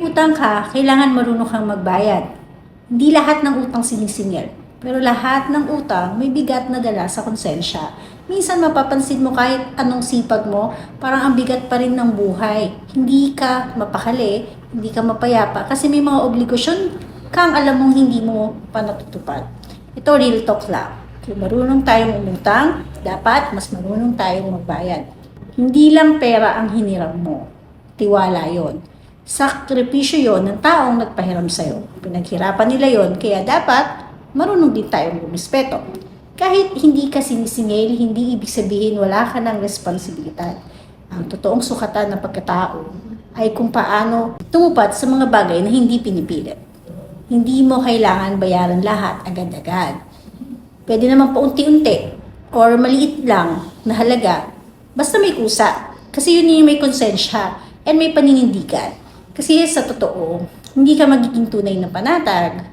Utang ka, kailangan marunong kang magbayad. Hindi lahat ng utang sinisingil, pero lahat ng utang may bigat na dala sa konsensya. Minsan mapapansin mo kahit anong sipag mo, parang ang bigat pa rin ng buhay. Hindi ka mapakali, hindi ka mapayapa kasi may mga obligasyon kang alam mong hindi mo pa natutupad. Ito real talk lang. Kung marunong tayong umutang, dapat mas marunong tayong magbayad. Hindi lang pera ang hiniram mo. Tiwala yon. Sakripisyo yon ng taong nagpahiram sa'yo. Pinaghirapan nila yon, kaya dapat marunong din tayong lumispeto. Kahit hindi ka sinisingil, hindi ibig sabihin wala ka ng responsibilidad. Ang totoong sukatan ng pagkatao ay kung paano tumupad sa mga bagay na hindi pinipilit. Hindi mo kailangan bayaran lahat agad-agad. Pwede naman paunti-unti or maliit lang na halaga. Basta may kusa. Kasi yun yung may konsensya and may paninindigan. Kasi sa totoo, hindi ka magiging tunay na panatag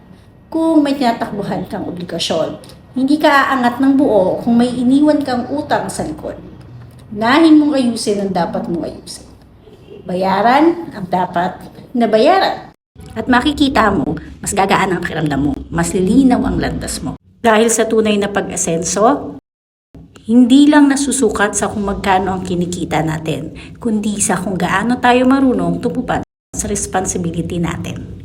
kung may tinatakbuhan kang obligasyon. Hindi ka aangat ng buo kung may iniwan kang utang sa likod. Unahin mong ayusin ang dapat mong ayusin. Bayaran ang dapat na bayaran. At makikita mo, mas gagaan ang pakiramdam mo, mas lilinaw ang landas mo. Dahil sa tunay na pag-asenso, hindi lang nasusukat sa kung magkano ang kinikita natin, kundi sa kung gaano tayo marunong tumupad sa responsibility natin.